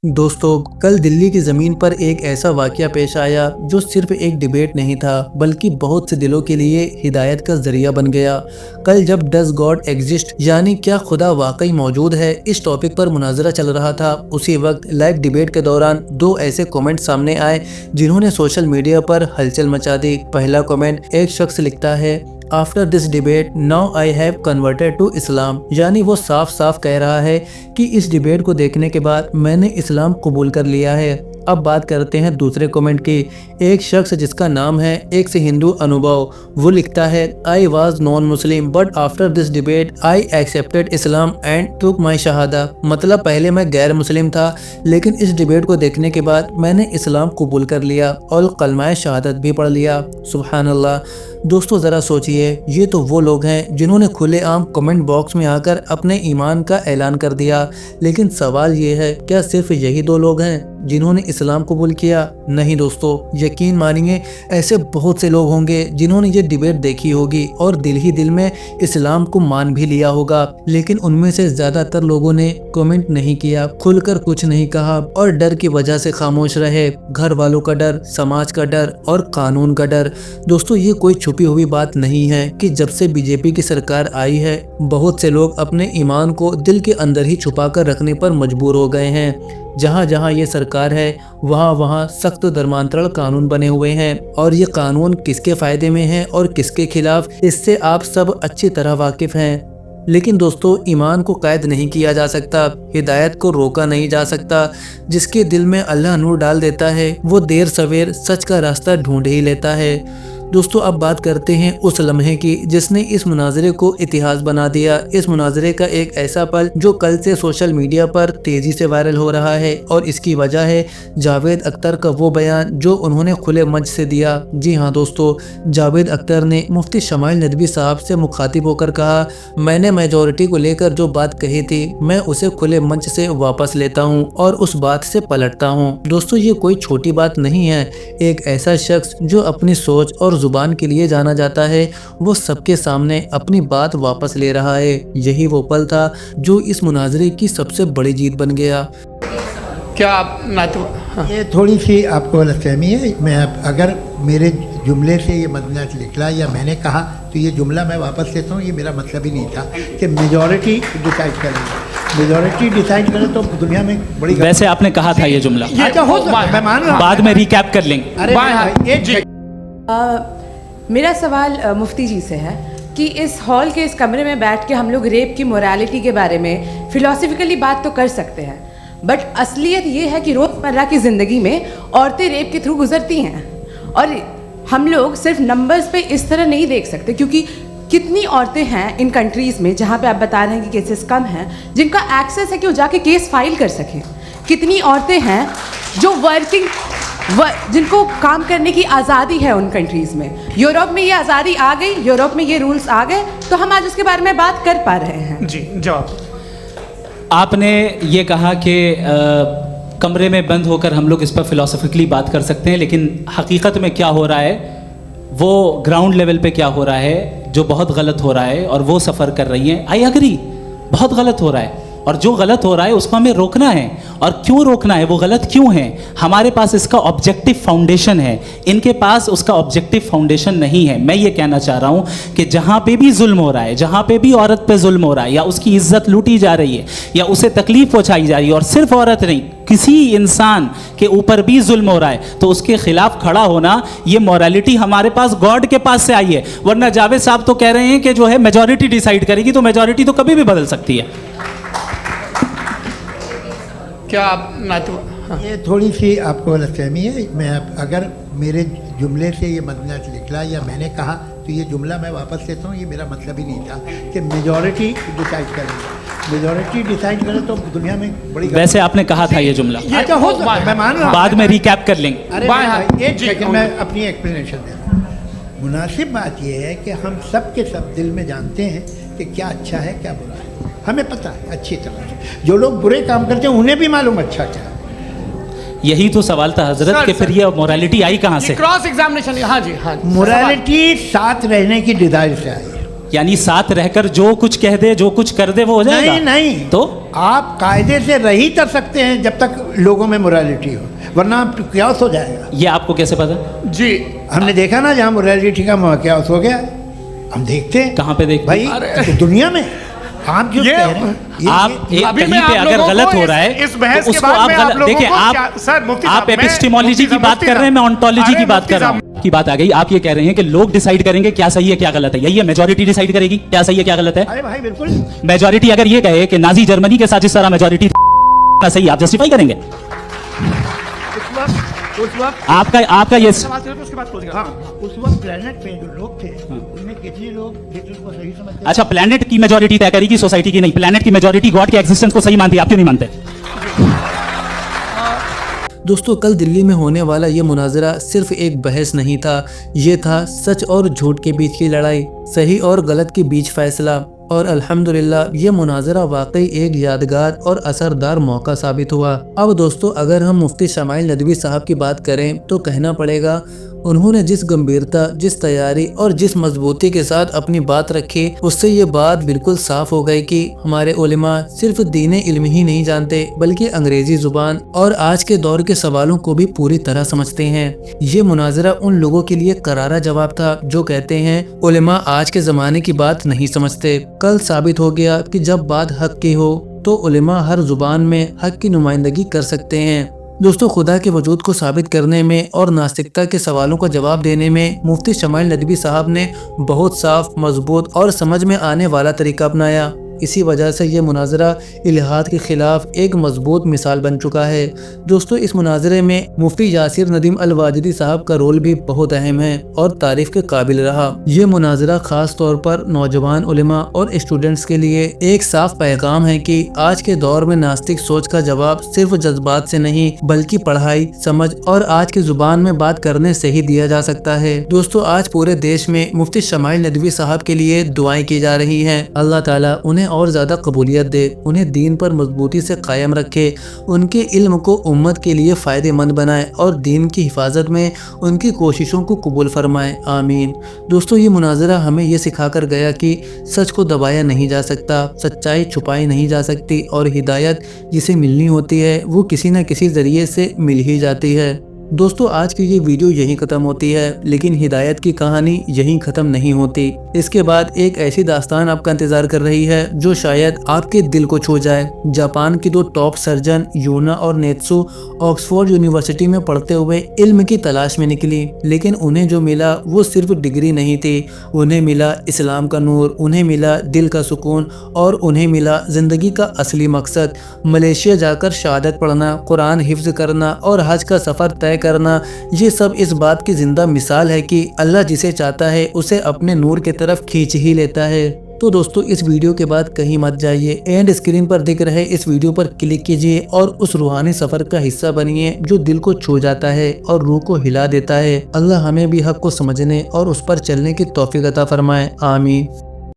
दोस्तों, कल दिल्ली की ज़मीन पर एक ऐसा वाक़या पेश आया जो सिर्फ एक डिबेट नहीं था बल्कि बहुत से दिलों के लिए हिदायत का ज़रिया बन गया। कल जब डज गॉड एग्जिस्ट यानी क्या खुदा वाकई मौजूद है इस टॉपिक पर मुनाजरा चल रहा था, उसी वक्त लाइव डिबेट के दौरान दो ऐसे कमेंट सामने आए जिन्होंने सोशल मीडिया पर हलचल मचा दी। पहला कमेंट, एक शख्स लिखता है, after this debate now I have converted to Islam, यानी वो साफ साफ कह रहा है कि इस डिबेट को देखने के बाद मैंने इस्लाम कबूल कर लिया है। अब बात करते हैं दूसरे कमेंट की। एक शख्स जिसका नाम है एक से हिंदू अनुभव, वो लिखता है, I was non Muslim but after this debate I accepted Islam and took my shahada. मतलब पहले मैं गैर मुस्लिम था लेकिन इस डिबेट को देखने के बाद मैंने इस्लाम कबूल कर लिया और कलमाए शहादत भी पढ़ लिया। सुभान अल्लाह। दोस्तों ज़रा सोचिए, ये तो वो लोग हैं जिन्होंने खुलेआम कमेंट बॉक्स में आकर अपने ईमान का ऐलान कर दिया। लेकिन सवाल ये है, क्या सिर्फ यही दो लोग हैं जिन्होंने इस्लाम कबूल किया? नहीं दोस्तों, यकीन मानिए ऐसे बहुत से लोग होंगे जिन्होंने ये डिबेट देखी होगी और दिल ही दिल में इस्लाम को मान भी लिया होगा, लेकिन उनमें से ज़्यादातर लोगों ने कमेंट नहीं किया, खुलकर कुछ नहीं कहा और डर की वजह से खामोश रहे। घर वालों का डर, समाज का डर और कानून का डर। दोस्तों, ये कोई छुपी हुई बात नहीं है कि जब से बीजेपी की सरकार आई है बहुत से लोग अपने ईमान को दिल के अंदर ही छुपा कर रखने पर मजबूर हो गए हैं। जहाँ जहाँ ये सरकार है वहाँ वहाँ सख्त धर्मांतरण कानून बने हुए हैं और ये कानून किसके फ़ायदे में हैं और किसके खिलाफ, इससे आप सब अच्छी तरह वाकिफ़ हैं। लेकिन दोस्तों, ईमान को कैद नहीं किया जा सकता, हिदायत को रोका नहीं जा सकता। जिसके दिल में अल्लाह नूर डाल देता है वो देर सवेर सच का रास्ता ढूंढ ही लेता है। दोस्तों, अब बात करते हैं उस लम्हे की जिसने इस मुनाजरे को इतिहास बना दिया। इस मुनाजरे का एक ऐसा पल जो कल से सोशल मीडिया पर तेज़ी से वायरल हो रहा है और इसकी वजह है जावेद अख्तर का वो बयान जो उन्होंने खुले मंच से दिया। जी हाँ दोस्तों, जावेद अख्तर ने मुफ्ती शमाइल नदवी साहब से मुखातिब होकर कहा, मैंने मेजॉरिटी को लेकर जो बात कही थी मैं उसे खुले मंच से वापस लेता हूँ और उस बात से पलटता हूँ। दोस्तों, ये कोई छोटी बात नहीं है। एक ऐसा शख्स जो अपनी सोच और जुबान के लिए जाना जाता है वो सबके सामने अपनी बात वापस ले रहा है। यही वो पल था जो इस मुनाजरे की सबसे बड़ी जीत बन गया। क्या आप हाँ। ये थोड़ी सी आपको गलतफहमी है। मैं अगर मेरे जुमले से ये मदनात निकला या मैंने कहा तो ये जुमला मैं वापस लेता हूँ। ये मेरा मतलब ही नहीं था कि मेजॉरिटी डिसाइड करेंगे। मेजॉरिटी डिसाइड करे तो दुनिया में बड़ी, वैसे आपने कहा था ये जुमला, अच्छा हो मैं मान रहा हूँ, बाद में रिकैप कर लेंगे। अरे मेरा सवाल मुफ्ती जी से है कि इस हॉल के इस कमरे में बैठ के हम लोग रेप की मोरालिटी के बारे में फिलोसफिकली बात तो कर सकते हैं, बट असलियत ये है कि रोज़मर्रा की ज़िंदगी में औरतें रेप के थ्रू गुजरती हैं और हम लोग सिर्फ नंबर्स पे इस तरह नहीं देख सकते, क्योंकि कितनी औरतें हैं इन कंट्रीज़ में जहाँ पे आप बता रहे हैं कि केसेस कम हैं जिनका एक्सेस है कि वो जाके केस फाइल कर सकें। कितनी औरतें हैं जो जिनको काम करने की आज़ादी है उन कंट्रीज़ में। यूरोप में ये आज़ादी आ गई, यूरोप में ये रूल्स आ गए, तो हम आज उसके बारे में बात कर पा रहे हैं। जी, जवाब। आपने ये कहा कि कमरे में बंद होकर हम लोग इस पर फिलोसफिकली बात कर सकते हैं, लेकिन हकीकत में क्या हो रहा है, वो ग्राउंड लेवल पे क्या हो रहा है जो बहुत गलत हो रहा है और वो सफ़र कर रही हैं। आई एग्री, बहुत गलत हो रहा है और जो गलत हो रहा है उसको हमें रोकना है। और क्यों रोकना है, वो गलत क्यों है, हमारे पास इसका ऑब्जेक्टिव फाउंडेशन है, इनके पास उसका ऑब्जेक्टिव फाउंडेशन नहीं है। मैं ये कहना चाह रहा हूँ कि जहाँ पे भी जुल्म हो रहा है, जहाँ पे भी औरत पे जुल्म हो रहा है या उसकी इज्जत लूटी जा रही है या उसे तकलीफ पहुँचाई जा रही है, और सिर्फ औरत नहीं किसी इंसान के ऊपर भी जुल्म हो रहा है तो उसके खिलाफ खड़ा होना, ये मॉरलिटी हमारे पास गॉड के पास से आई है। वरना जावेद साहब तो कह रहे हैं कि जो है मेजॉरिटी डिसाइड करेगी, तो मेजॉरिटी तो कभी भी बदल सकती है। क्या आप हाँ। ये थोड़ी सी आपको गलतफहमी है। मैं अगर मेरे जुमले से ये मदनात निकला या मैंने कहा तो ये जुमला मैं वापस लेता हूँ। ये मेरा मतलब ही नहीं था कि मेजॉरिटी डिसाइड करेंगे। मेजॉरिटी डिसाइड करे तो दुनिया में बड़ी, वैसे आपने कहा था ये जुमला, अच्छा हो मैं मान रहा हूँ, बाद में रिकैप कर लेंगे। अरे एक सेकंड मैं अपनी एक्सप्लेनेशन दे रहा हूँ। मुनासिब बात यह है कि हम सब के सब दिल में जानते हैं कि क्या अच्छा है क्या बुरा है, हमें पता है अच्छी तरह से। जो लोग बुरे काम करते हैं उन्हें भी मालूम अच्छा क्या है। यही तो सवाल था हजरत कि फिर ये मोरालिटी आई कहाँ से? Cross examination. हाँ जी, हाँ। मोरालिटी साथ रहने की डिजायर से आई है। यानी साथ रहकर जो कुछ कह दे, जो कुछ कर दे, वो हो जाएगा? नहीं नहीं, तो आप कायदे से रही कर सकते हैं जब तक लोगों में मोरालिटी हो, वरना क्यास हो जाएगा। ये आपको कैसे पता? जी हमने देखा ना, जहाँ मोरालिटी का क्यास हो गया, हम देखते हैं। कहाँ पे देखते भाई तो दुनिया में आप जो ये- कह रहे हैं, आप एक अभी कहीं मैं पे आप अगर लोगों गलत को हो रहा है इस बहस तो के उसको बाद आप में आप गलत लोगों देखिए। को आप क्या- सर, मुफ्ती आप साहब, मैं- एपिस्टेमोलॉजी मुफ्ती की साहब, बात मुफ्ती कर रहे हैं, मैं साहब। ऑन्टोलॉजी अरे की बात मुफ्ती कर रहा साहब, हूँ। की बात आ गई, आप ये कह रहे हैं कि लोग डिसाइड करेंगे क्या सही है क्या गलत है, यही है? मेजोरिटी डिसाइड करेगी क्या सही है क्या गलत है? अरे भाई बिल्कुल। मेजोरिटी अगर ये कहे कि नाजी जर्मनी के साथ जिस तरह मेजोरिटी सही, आप जस्टिफाई करेंगे? उस वक्त आपका ये सवाल करें तो उसके बाद क्लोजिंग। हाँ, उस वक्त प्लेनेट पे जो लोग थे उनमें कितने लोग हिटलर को सही समझते थे? अच्छा, प्लेनेट की मेजोरिटी तय करेगी, सोसाइटी की नहीं। प्लेनेट की मेजोरिटी गॉड के एग्जिस्टेंस को सही मानती है, आप क्यों नहीं मानते? दोस्तों, कल दिल्ली में होने वाला ये मुनाजरा सिर्फ एक बहस नहीं था, ये था सच और झूठ के बीच की लड़ाई, सही और गलत के बीच फैसला। और अल्हम्दुलिल्लाह ये मुनाजरा वाकई एक यादगार और असरदार मौका साबित हुआ। अब दोस्तों, अगर हम मुफ्ती शमाइल नदवी साहब की बात करें तो कहना पड़ेगा उन्होंने जिस गंभीरता, जिस तैयारी और जिस मजबूती के साथ अपनी बात रखी, उससे ये बात बिल्कुल साफ हो गई कि हमारे उलेमा सिर्फ दीने इल्म ही नहीं जानते बल्कि अंग्रेजी जुबान और आज के दौर के सवालों को भी पूरी तरह समझते हैं। ये मुनाजरा उन लोगों के लिए करारा जवाब था जो कहते हैं उलेमा आज के जमाने की बात नहीं समझते। कल साबित हो गया कि जब बात हक की हो तो उलेमा हर जुबान में हक की नुमाइंदगी कर सकते हैं। दोस्तों, खुदा के वजूद को साबित करने में और नास्तिकता के सवालों का जवाब देने में मुफ्ती शमाइल नदवी साहब ने बहुत साफ, मजबूत और समझ में आने वाला तरीका अपनाया। इसी वजह से ये मुनाजरा इल्हाद के खिलाफ एक मजबूत मिसाल बन चुका है। दोस्तों, इस मुनाजरे में मुफ्ती यासिर नदीम अल वाजिदी साहब का रोल भी बहुत अहम है और तारीफ के काबिल रहा। ये मुनाजरा खास तौर पर नौजवान उलेमा और स्टूडेंट्स के लिए एक साफ पैगाम है कि आज के दौर में नास्तिक सोच का जवाब सिर्फ जज्बात से नहीं बल्कि पढ़ाई, समझ और आज की जुबान में बात करने से ही दिया जा सकता है। दोस्तों, आज पूरे देश में मुफ्ती शमाइल नदवी साहब के लिए दुआएं की जा रही हैं। अल्लाह ताला उन्हें और ज़्यादा कबूलियत दे, उन्हें दीन पर मजबूती से कायम रखे, उनके इल्म को उम्मत के लिए फ़ायदेमंद बनाए और दीन की हिफाजत में उनकी कोशिशों को कबूल फरमाए। आमीन। दोस्तों, ये मुनाजरा हमें ये सिखा कर गया कि सच को दबाया नहीं जा सकता, सच्चाई छुपाई नहीं जा सकती और हिदायत जिसे मिलनी होती है वो किसी न किसी ज़रिए से मिल ही जाती है। दोस्तों, आज की ये वीडियो यहीं ख़त्म होती है, लेकिन हिदायत की कहानी यहीं ख़त्म नहीं होती। इसके बाद एक ऐसी दास्तान आपका इंतज़ार कर रही है जो शायद आपके दिल को छू जाए। जापान की दो टॉप सर्जन यूना और नेत्सु ऑक्सफोर्ड यूनिवर्सिटी में पढ़ते हुए इल्म की तलाश में निकली, लेकिन उन्हें जो मिला वो सिर्फ डिग्री नहीं थी। उन्हें मिला इस्लाम का नूर, उन्हें मिला दिल का सुकून और उन्हें मिला ज़िंदगी का असली मकसद। मलेशिया जाकर शहादत पढ़ना, कुरान हिफ्ज़ करना और हज का सफ़र तय करना, ये सब इस बात की जिंदा मिसाल है कि अल्लाह जिसे चाहता है उसे अपने नूर की तरफ खींच ही लेता है। तो दोस्तों, इस वीडियो के बाद कहीं मत जाइए, एंड स्क्रीन पर दिख रहे इस वीडियो पर क्लिक कीजिए और उस रूहानी सफर का हिस्सा बनिए जो दिल को छू जाता है और रूह को हिला देता है। अल्लाह हमें भी हक को समझने और उस पर चलने की तौफीक अता फरमाए। आमीन।